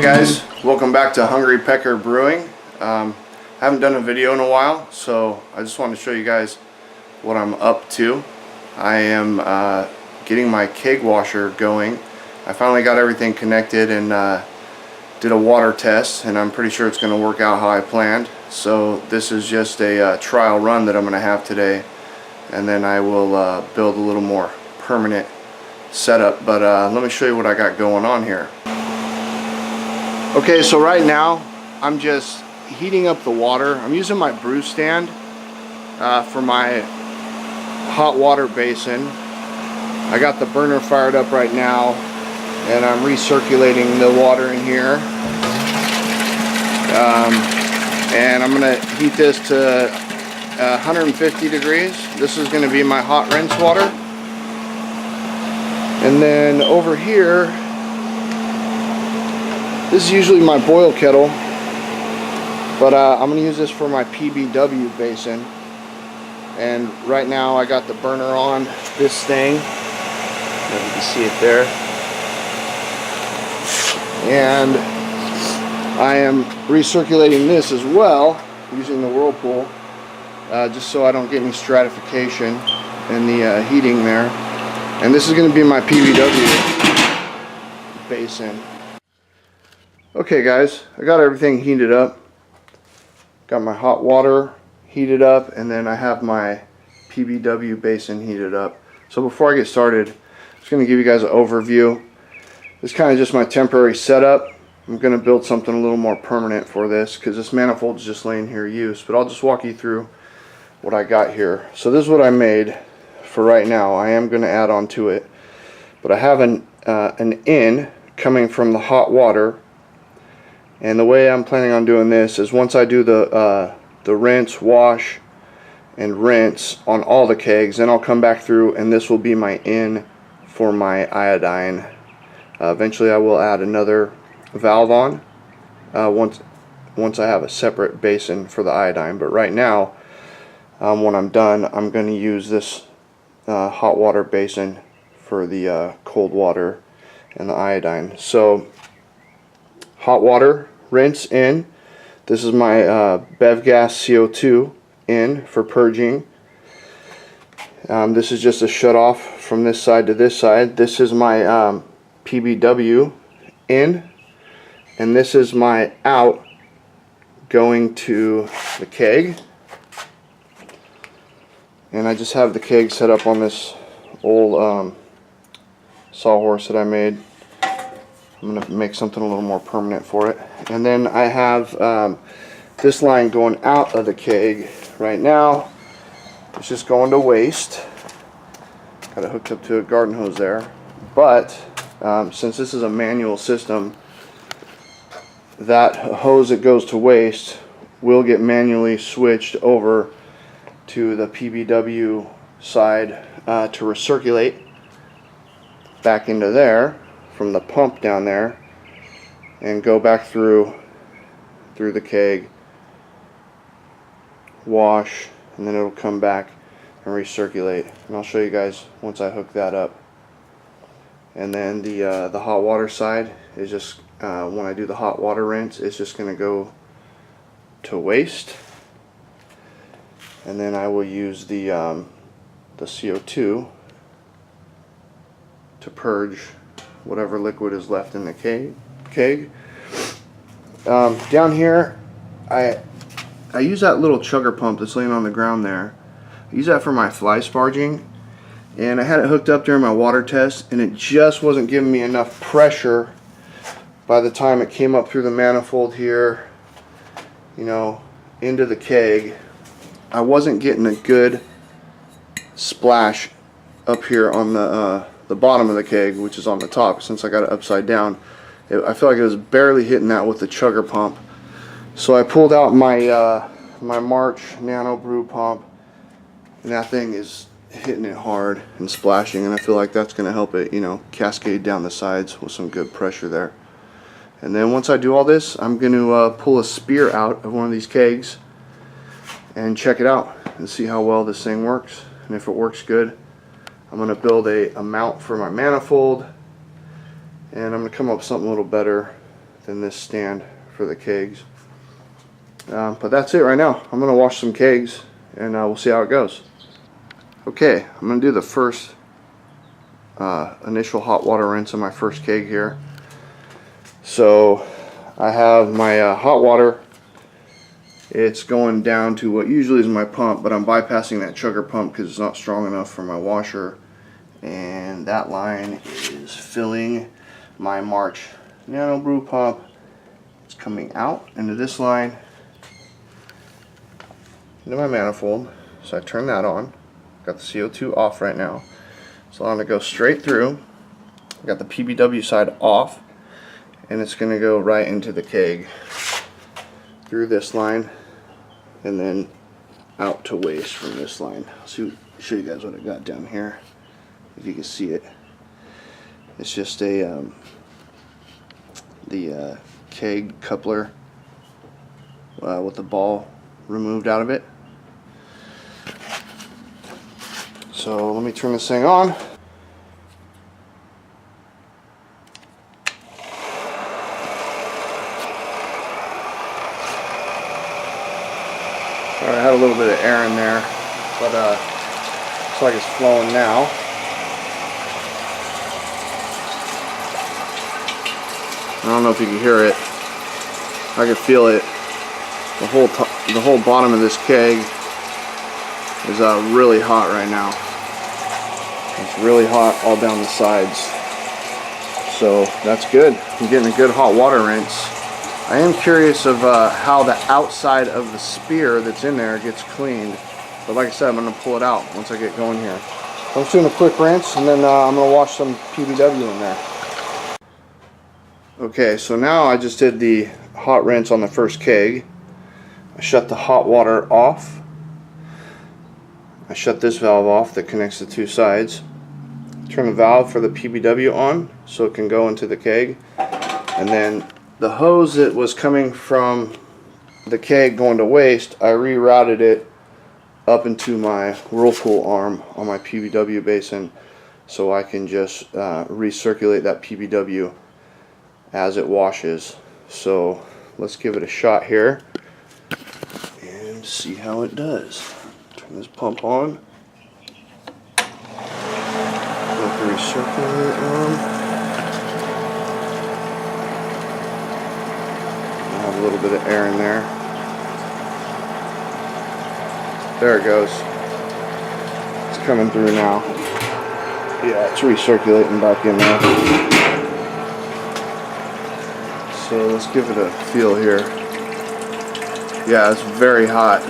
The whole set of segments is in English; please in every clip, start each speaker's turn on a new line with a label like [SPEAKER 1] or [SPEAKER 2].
[SPEAKER 1] guys, welcome back to Hungry Pecker Brewing. I haven't done a video in a while, so I just wanted to show you guys what I'm up to. I am getting my keg washer going. I finally got everything connected and did a water test, and I'm pretty sure it's going to work out how I planned. So this is just a trial run that I'm going to have today, and then I will build a little more permanent setup. But let me show you what I got going on here. Okay, so right now I'm just heating up the water. I'm using my brew stand for my hot water basin. I got the burner fired up right now, and I'm recirculating the water in here. And I'm going to heat this to 150 degrees. This is going to be my hot rinse water. And then over here, this is usually my boil kettle, but I'm going to use this for my PBW basin. And right now I got the burner on this thing. If you can see it there. And I am recirculating this as well using the whirlpool, just so I don't get any stratification in the heating there. And this is going to be my PBW basin. Okay guys, I got everything heated up. Got my hot water heated up, and then I have my PBW basin heated up. So before I get started, I'm just going to give you guys an overview. This is kind of just my temporary setup. I'm going to build something a little more permanent for this, because this manifold is just laying here used. But I'll just walk you through what I got here. So this is what I made for right now. I am going to add on to it. But I have an in coming from the hot water. And the way I'm planning on doing this is once I do the rinse, wash, and rinse on all the kegs, then I'll come back through, and this will be my in for my iodine. Eventually I will add another valve on once I have a separate basin for the iodine. But right now, when I'm done, I'm going to use this hot water basin for the cold water and the iodine. So hot water, rinse in. This is my Bev gas CO2 in for purging. This is just a shut off from this side to this side. This is my PBW in, and this is my out going to the keg. And I just have the keg set up on this old sawhorse that I made. I'm going to make something a little more permanent for it. And then I have this line going out of the keg right now. It's just going to waste. Got it hooked up to a garden hose there. But since this is a manual system, that hose that goes to waste will get manually switched over to the PBW side to recirculate back into there from the pump down there, and go back through the keg, wash, and then it'll come back and recirculate. And I'll show you guys once I hook that up. And then the hot water side is just when I do the hot water rinse, it's just going to go to waste, and then I will use the CO2 to purge whatever liquid is left in the keg. Down here, I use that little chugger pump that's laying on the ground there. I use that for my fly sparging, and I had it hooked up during my water test, and it just wasn't giving me enough pressure by the time it came up through the manifold here, you know, into the keg. I wasn't getting a good splash up here on the bottom of the keg, which is on the top. Since I got it upside down, I feel like it was barely hitting that with the chugger pump. So I pulled out my my March Nano Brew pump, and that thing is hitting it hard and splashing, and I feel like that's going to help it, you know, cascade down the sides with some good pressure there. And then once I do all this, I'm going to pull a spear out of one of these kegs and check it out and see how well this thing works. And if it works good, I'm going to build a mount for my manifold, and I'm going to come up with something a little better than this stand for the kegs. But that's it right now. I'm going to wash some kegs and we'll see how it goes. Okay, I'm going to do the first initial hot water rinse on my first keg here. So I have my hot water. It's going down to what usually is my pump, but I'm bypassing that chugger pump because it's not strong enough for my washer. And that line is filling my March Nano Brew pump. It's coming out into this line, into my manifold. So I turn that on. Got the CO2 off right now. So I'm going to go straight through. I got the PBW side off, and it's going to go right into the keg through this line and then out to waste from this line. Show you guys what I got down here, if you can see it. It's just a the keg coupler with the ball removed out of it. So let me turn this thing on. Alright, I had a little bit of air in there, but looks like it's flowing now. I don't know if you can hear it. I can feel it. The whole bottom of this keg is really hot right now. It's really hot all down the sides. So that's good. I'm getting a good hot water rinse. I am curious of how the outside of the spear that's in there gets cleaned. But like I said, I'm going to pull it out once I get going here. So I'm just doing a quick rinse, and then I'm going to wash some PBW in there. Okay, so now I just did the hot rinse on the first keg. I shut the hot water off. I shut this valve off that connects the two sides. Turn the valve for the PBW on so it can go into the keg. And then the hose that was coming from the keg going to waste, I rerouted it up into my whirlpool arm on my PBW basin so I can just recirculate that PBW as it washes. So let's give it a shot here and see how it does. Turn this pump on. Let the recirculate on. I have a little bit of air in there. There it goes. It's coming through now. Yeah, it's recirculating back in there. So let's give it a feel here. Yeah, it's very hot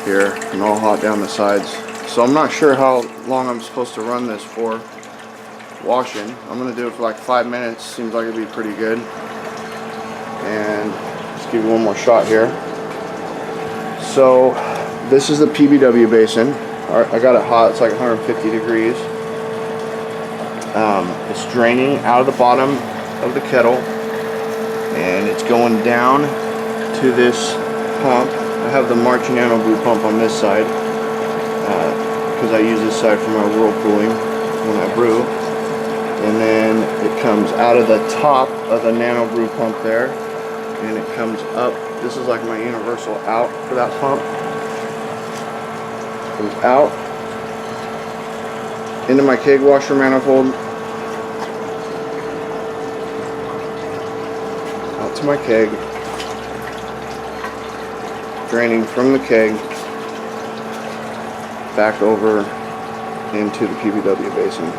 [SPEAKER 1] here and all hot down the sides. So I'm not sure how long I'm supposed to run this for washing. I'm going to do it for like 5 minutes. Seems like it'd be pretty good. And let's give it one more shot here. So this is the PBW basin. I got it hot. It's like 150 degrees. It's draining out of the bottom of the kettle, and it's going down to this pump. I have the March Nano Brew pump on this side because I use this side for my whirlpooling when I brew. And then it comes out of the top of the Nano Brew pump there, and it comes up. This is like my universal out for that pump. Comes out into my keg washer manifold, out to my keg, draining from the keg back over into the PBW basin.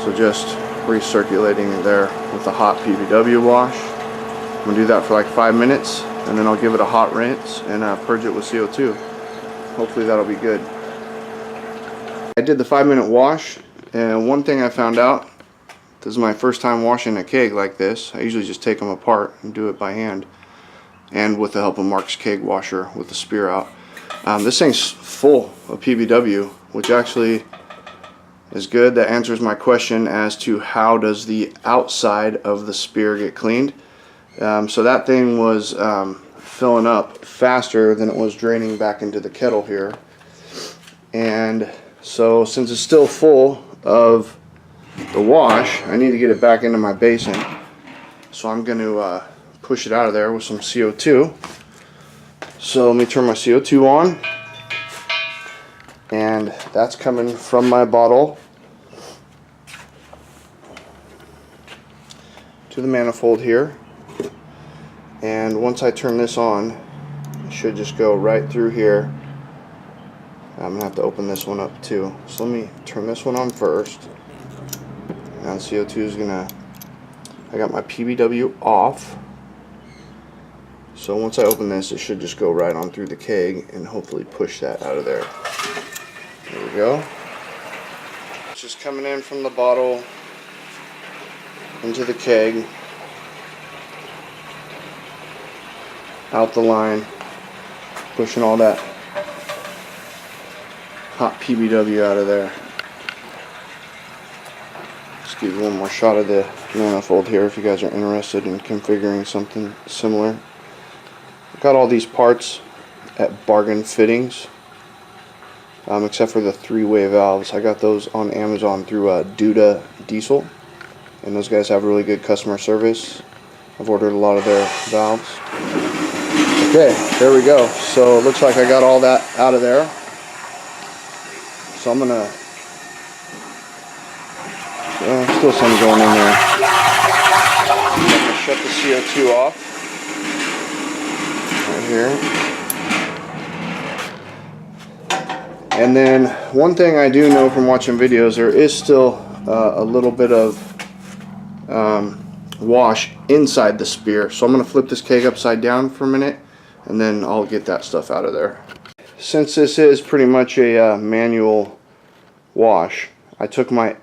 [SPEAKER 1] So just recirculating there with the hot PBW wash. I'm going to do that for like 5 minutes, and then I'll give it a hot rinse and purge it with CO2. Hopefully that'll be good. I did the 5-minute wash, and one thing I found out, this is my first time washing a keg like this. I usually just take them apart and do it by hand, and with the help of Mark's keg washer with the spear out. This thing's full of PBW, which actually is good. That answers my question as to how does the outside of the spear get cleaned. So that thing was filling up faster than it was draining back into the kettle here. And so since it's still full of the wash, I need to get it back into my basin. So I'm going to push it out of there with some CO2. So let me turn my CO2 on, and that's coming from my bottle to the manifold here. And once I turn this on, it should just go right through here. I'm going to have to open this one up too. So let me turn this one on first. Now CO2 is going to, I got my PBW off. So once I open this, it should just go right on through the keg and hopefully push that out of there. There we go. It's just coming in from the bottle into the keg, out the line, pushing all that hot PBW out of there. Just give you one more shot of the manifold here if you guys are interested in configuring something similar. Got all these parts at Bargain Fittings, except for the 3-way valves. I got those on Amazon through Duda Diesel, and those guys have really good customer service. I've ordered a lot of their valves. Okay, there we go. So it looks like I got all that out of there. So I'm gonna, still some going in there. I'm gonna shut the CO2 off. Here. And then one thing I do know from watching videos, there is still a little bit of wash inside the spear. So I'm going to flip this keg upside down for a minute, and then I'll get that stuff out of there. Since this is pretty much a manual wash, I took my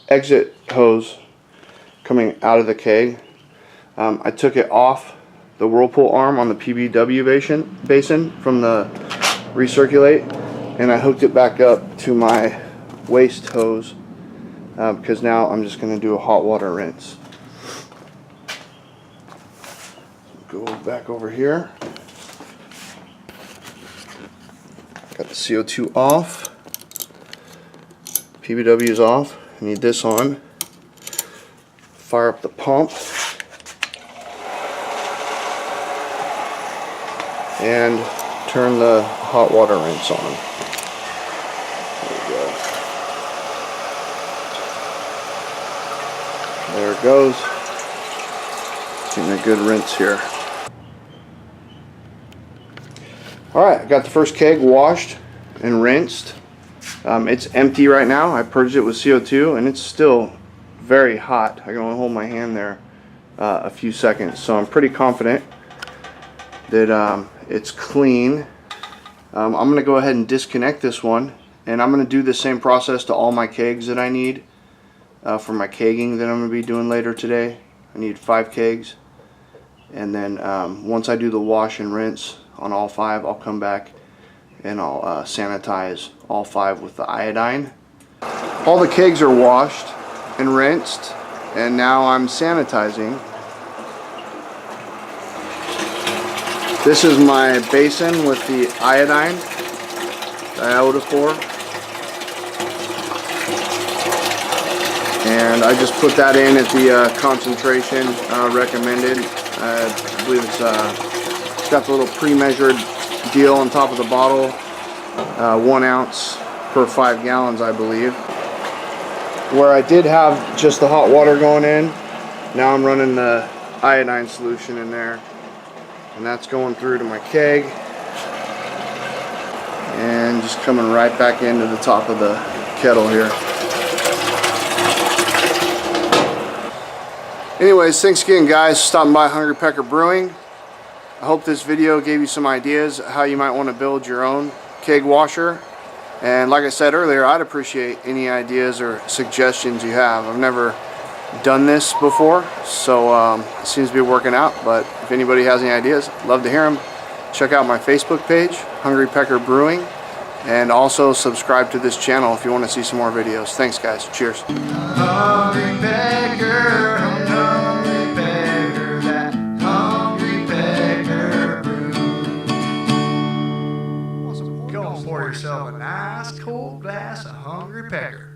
[SPEAKER 1] exit hose coming out of the keg. I took it off the whirlpool arm on the PBW basin from the recirculate, and I hooked it back up to my waste hose because now I'm just going to do a hot water rinse. Go back over here. Got the CO2 off. PBW is off. I need this on. Fire up the pump. And turn the hot water rinse on. There we go. There it goes. Getting a good rinse here. Alright, I got the first keg washed and rinsed. It's empty right now. I purged it with CO2 and it's still very hot. I can only hold my hand there a few seconds. So I'm pretty confident that it's clean. I'm going to go ahead and disconnect this one, and I'm going to do the same process to all my kegs that I need for my kegging that I'm going to be doing later today. I need 5 kegs, and then once I do the wash and rinse on all 5, I'll come back and I'll sanitize all 5 with the iodine. All the kegs are washed and rinsed, and now I'm sanitizing. This is my basin with the iodine, iodophore, and I just put that in at the concentration recommended. I believe it's got the little pre-measured deal on top of the bottle, 1 ounce per 5 gallons, I believe. Where I did have just the hot water going in, now I'm running the iodine solution in there. And that's going through to my keg and just coming right back into the top of the kettle here. Anyways, thanks again guys for stopping by Hungry Pecker Brewing. I hope this video gave you some ideas how you might want to build your own keg washer. And like I said earlier, I'd appreciate any ideas or suggestions you have. I've never done this before, so it seems to be working out, but if anybody has any ideas, love to hear them. Check out my Facebook page, Hungry Pecker Brewing, and also subscribe to this channel if you want to see some more videos. Thanks guys, cheers. Hungry Pecker, Hungry Pecker, that Hungry Pecker brew. Go and pour yourself a nice cold glass of Hungry Pecker.